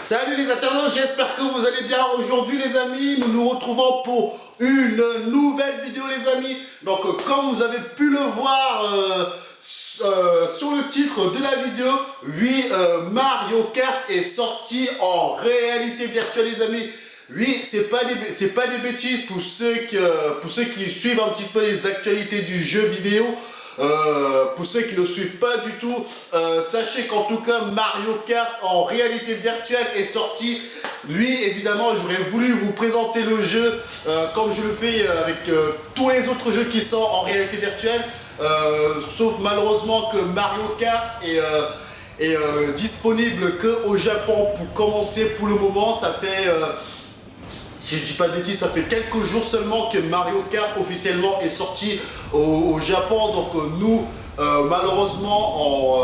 Salut les internautes, j'espère que vous allez bien. Aujourd'hui les amis, nous nous retrouvons pour une nouvelle vidéo les amis. Donc comme vous avez pu le voir sur le titre de la vidéo, oui, Mario Kart est sorti en réalité virtuelle les amis. Oui, c'est pas des bêtises pour ceux qui suivent un petit peu les actualités du jeu vidéo. Pour ceux qui ne suivent pas du tout, sachez qu'en tout cas Mario Kart en réalité virtuelle est sorti. Lui évidemment j'aurais voulu vous présenter le jeu comme je le fais avec tous les autres jeux qui sont en réalité virtuelle, sauf malheureusement que Mario Kart est disponible qu'au Japon pour commencer pour le moment. Ça fait si je dis pas de bêtises, ça fait quelques jours seulement que Mario Kart officiellement est sorti au Japon. Donc nous, malheureusement,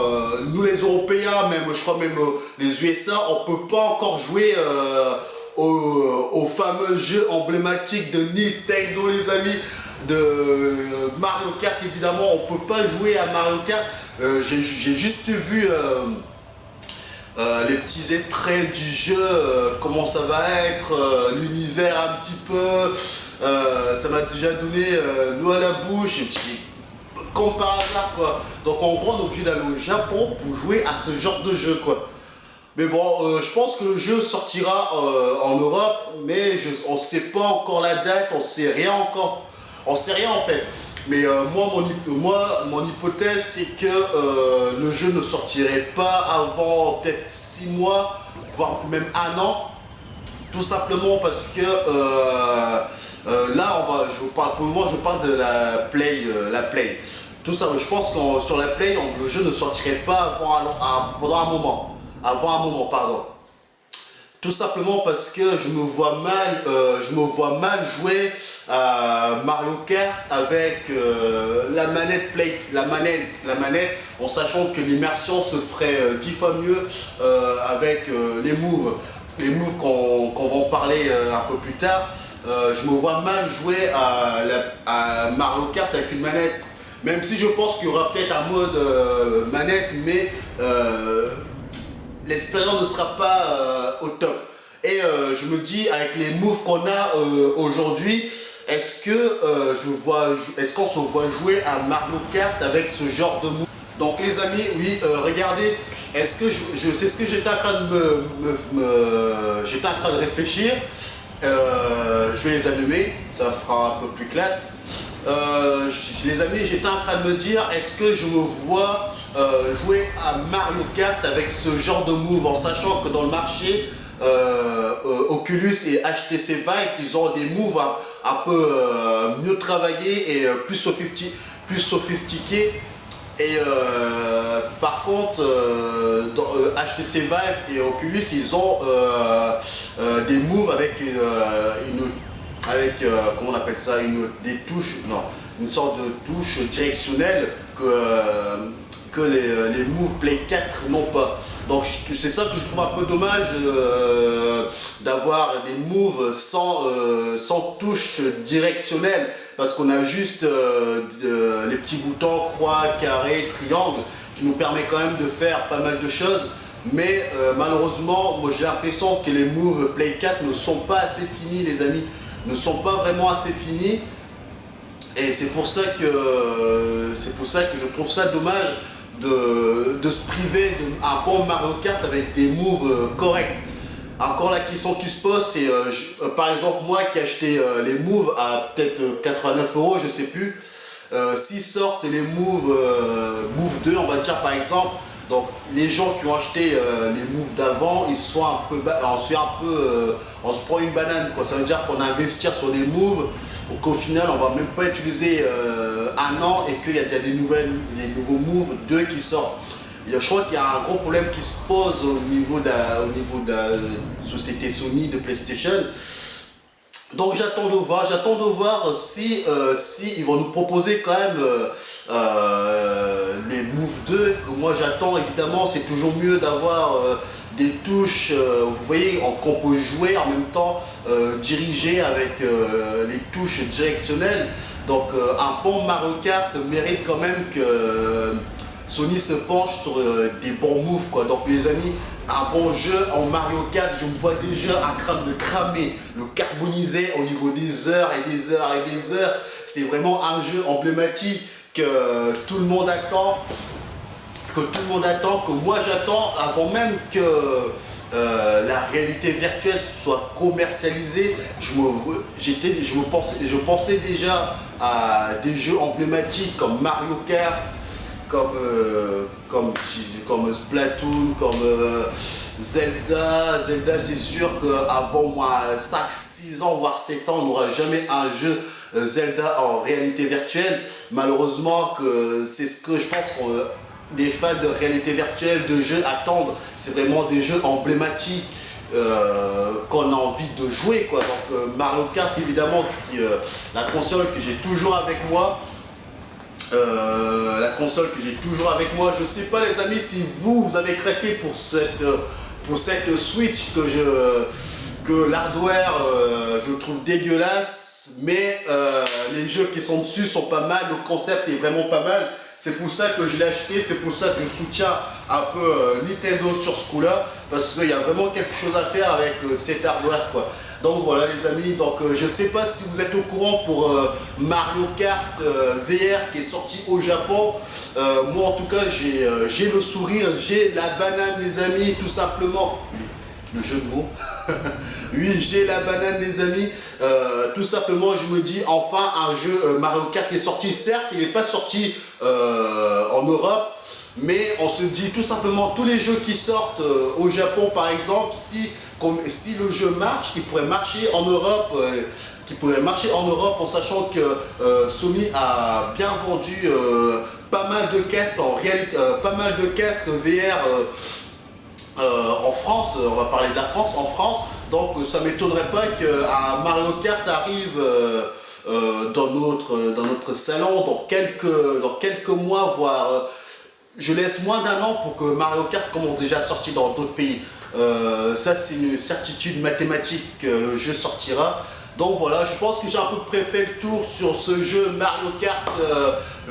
nous les Européens, même je crois même les USA, on peut pas encore jouer au fameux jeu emblématique de Nintendo les amis, de Mario Kart. Évidemment, on peut pas jouer à Mario Kart. J'ai juste vu les petits extraits du jeu, comment ça va être, l'univers un petit peu, ça m'a déjà donné l'eau à la bouche, comme par hasard quoi. Donc en gros on est obligé d'aller au Japon pour jouer à ce genre de jeu quoi. Mais bon, je pense que le jeu sortira en Europe, mais on ne sait pas encore la date, on sait rien encore, on sait rien en fait. Mais mon hypothèse, c'est que le jeu ne sortirait pas avant peut-être 6 mois, voire même 1 an. Tout simplement parce que là, pour le moment, je parle de la Play. Tout ça, je pense que sur la Play, le jeu ne sortirait pas pendant un moment. Avant un moment, pardon. Tout simplement parce que je me vois mal jouer à Mario Kart avec la manette, en sachant que l'immersion se ferait 10 fois mieux avec les moves qu'on va en parler un peu plus tard. Je me vois mal jouer à Mario Kart avec une manette, même si je pense qu'il y aura peut-être un mode manette, mais l'expérience ne sera pas au top. Et je me dis, avec les moves qu'on a aujourd'hui, est-ce qu'on se voit jouer à Mario Kart avec ce genre de moves? Donc les amis, oui, regardez, est-ce que c'est ce que j'étais en train de réfléchir. Je vais les allumer, ça fera un peu plus classe. Les amis, j'étais en train de me dire, est-ce que je me vois jouer à Mario Kart avec ce genre de move, en sachant que dans le marché Oculus et HTC Vive, ils ont des moves un peu mieux travaillés et plus sophistiqués. Et par contre, dans HTC Vive et Oculus, ils ont des moves avec comment on appelle ça, des touches, non, une sorte de touche directionnelle que les moves Play 4 n'ont pas. Donc c'est ça que je trouve un peu dommage, d'avoir des moves sans touche directionnelle, parce qu'on a juste les petits boutons croix, carré, triangle, qui nous permet quand même de faire pas mal de choses. Mais malheureusement, moi j'ai l'impression que les moves Play 4 ne sont pas assez finis les amis, ne sont pas vraiment assez finis. Et c'est pour ça que je trouve ça dommage de se priver d'un bon Mario Kart avec des moves corrects. Encore la question qui se pose, c'est par exemple moi qui ai acheté les moves à peut-être 89 €, je sais plus, s'ils sortent les moves Move 2 on va dire par exemple, donc les gens qui ont acheté les moves d'avant, ils sont on se prend une banane quoi. Ça veut dire qu'on investit sur des moves qu'au final on va même pas utiliser 1 an, et qu'il y a déjà des nouveaux moves 2 qui sortent. Je crois qu'il y a un gros problème qui se pose au niveau de la société Sony de PlayStation. Donc j'attends de voir si ils vont nous proposer quand même les Move 2 que moi j'attends. Évidemment, c'est toujours mieux d'avoir des touches, vous voyez, qu'on peut jouer en même temps, diriger avec les touches directionnelles. Donc un bon Mario Kart mérite quand même que Sony se penche sur des bons moves quoi. Donc les amis, un bon jeu en Mario Kart, je me vois déjà en train de cramer, le carboniser au niveau des heures et des heures et des heures. C'est vraiment un jeu emblématique que tout le monde attend, que moi j'attends avant même que la réalité virtuelle soit commercialisée. Je pensais déjà à des jeux emblématiques comme Mario Kart, comme Splatoon, comme Zelda. Zelda, c'est sûr qu'avant moi 5, 6 ans, voire 7 ans, on n'aura jamais un jeu Zelda en réalité virtuelle. Malheureusement, c'est ce que je pense qu'on des fans de réalité virtuelle, de jeux attendent. C'est vraiment des jeux emblématiques qu'on a envie de jouer, quoi. Donc Mario Kart, évidemment, la console que j'ai toujours avec moi. Je sais pas, les amis, si vous avez craqué pour cette Switch que l'hardware je trouve dégueulasse, mais les jeux qui sont dessus sont pas mal, le concept est vraiment pas mal. C'est pour ça que je l'ai acheté, c'est pour ça que je soutiens un peu Nintendo sur ce coup-là, parce qu'il y a vraiment quelque chose à faire avec cet hardware, quoi. Donc voilà les amis, donc je sais pas si vous êtes au courant pour Mario Kart VR qui est sorti au Japon. Moi en tout cas j'ai le sourire, j'ai la banane les amis, tout simplement. Le jeu de mots. Oui, j'ai la banane les amis. Tout simplement je me dis enfin un jeu Mario Kart qui est sorti. Certes il n'est pas sorti en Europe, mais on se dit tout simplement tous les jeux qui sortent au Japon par exemple, si le jeu marche, il pourrait marcher en Europe, en sachant que Sony a bien vendu pas mal de casques en réalité, pas mal de casques VR en France. On va parler de la France, en France. Donc ça m'étonnerait pas qu'un Mario Kart arrive dans notre salon dans quelques mois, voire je laisse moins d'1 an pour que Mario Kart commence déjà sorti dans d'autres pays. Ça c'est une certitude mathématique que le jeu sortira. Donc voilà, je pense que j'ai à peu près fait le tour sur ce jeu Mario Kart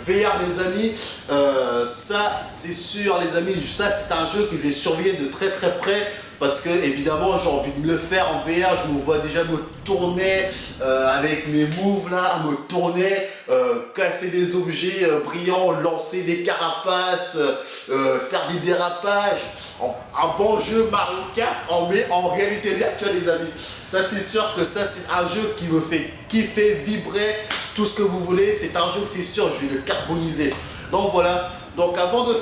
VR les amis. Ça c'est sûr les amis, ça c'est un jeu que je vais surveiller de très très près. Parce que évidemment j'ai envie de me le faire en VR, je me vois déjà me tourner avec mes moves là, me tourner, casser des objets brillants, lancer des carapaces, faire des dérapages. Un bon jeu Mario Kart en réalité virtuelle les amis. Ça c'est sûr que ça c'est un jeu qui me fait kiffer, vibrer, tout ce que vous voulez. C'est un jeu que c'est sûr je vais le carboniser. Donc voilà. Donc avant de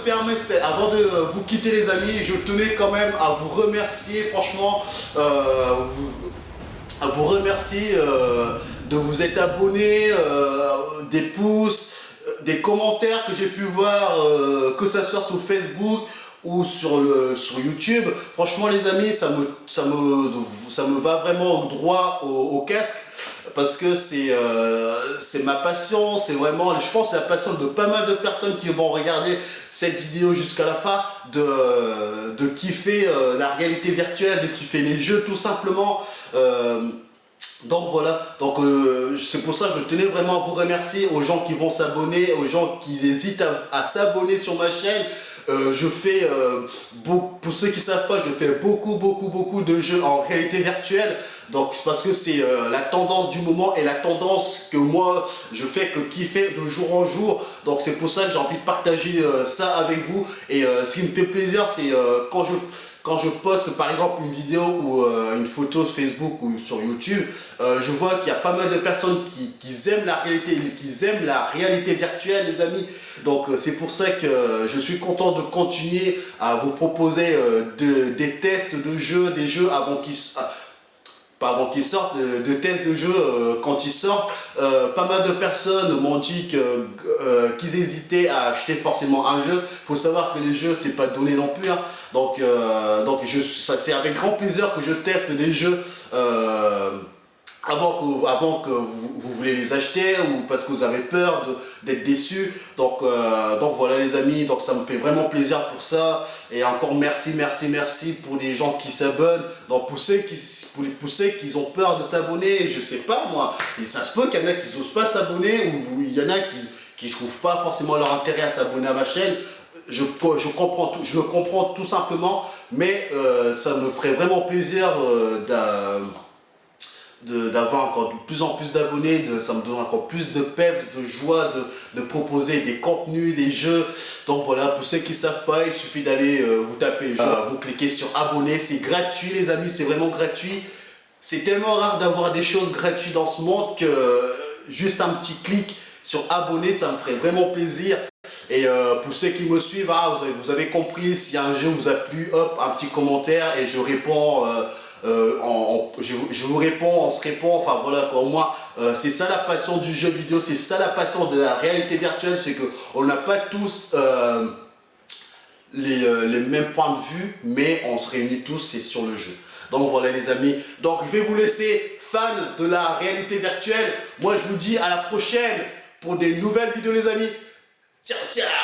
vous quitter les amis, je tenais quand même à vous remercier, franchement, à vous remercier de vous être abonnés, des pouces, des commentaires que j'ai pu voir, que ça soit sur Facebook ou sur YouTube. Franchement les amis, ça me va vraiment droit au casque. Parce que c'est ma passion, c'est vraiment, je pense, la passion de pas mal de personnes qui vont regarder cette vidéo jusqu'à la fin, de kiffer la réalité virtuelle, de kiffer les jeux tout simplement. Donc voilà, donc c'est pour ça que je tenais vraiment à vous remercier, aux gens qui vont s'abonner, aux gens qui hésitent à s'abonner sur ma chaîne. Je fais, pour ceux qui ne savent pas, je fais beaucoup de jeux en réalité virtuelle. Donc c'est parce que c'est la tendance du moment et la tendance que moi je fais que kiffer de jour en jour. Donc c'est pour ça que j'ai envie de partager ça avec vous. Et ce qui me fait plaisir, c'est quand je poste par exemple une vidéo ou une photo sur Facebook ou sur YouTube, je vois qu'il y a pas mal de personnes qui aiment la réalité virtuelle les amis. Donc c'est pour ça que je suis content de continuer à vous proposer des tests de jeux, des jeux avant qu'ils sortent, de tests de jeux quand ils sortent. Pas mal de personnes m'ont dit qu'ils hésitaient à acheter forcément un jeu. Il faut savoir que les jeux c'est pas donné non plus, hein. Donc c'est avec grand plaisir que je teste des jeux avant que vous voulez les acheter ou parce que vous avez peur d'être déçus. Donc voilà les amis, donc ça me fait vraiment plaisir pour ça. Et encore merci pour les gens qui s'abonnent. Donc pour ceux qui ont peur de s'abonner, je sais pas moi, et ça se peut qu'il y en a qui n'osent pas s'abonner ou il y en a qui ne trouvent pas forcément leur intérêt à s'abonner à ma chaîne. je comprends tout, je le comprends tout simplement, mais ça me ferait vraiment plaisir d'avoir encore de plus en plus d'abonnés, ça me donne encore plus de peps, de joie de proposer des contenus, des jeux. Donc voilà, pour ceux qui ne savent pas, il suffit d'aller vous taper, vous cliquez sur abonner, c'est gratuit les amis, c'est vraiment gratuit. C'est tellement rare d'avoir des choses gratuites dans ce monde que juste un petit clic sur abonner, ça me ferait vraiment plaisir. Et pour ceux qui me suivent, vous avez compris, si un jeu vous a plu, hop, un petit commentaire et je réponds, je vous réponds, on se répond, enfin voilà, pour moi, c'est ça la passion du jeu vidéo, c'est ça la passion de la réalité virtuelle, c'est qu'on n'a pas tous les mêmes points de vue, mais on se réunit tous, c'est sur le jeu. Donc voilà les amis, donc je vais vous laisser fans de la réalité virtuelle. Moi je vous dis à la prochaine pour des nouvelles vidéos les amis. Ciao ciao.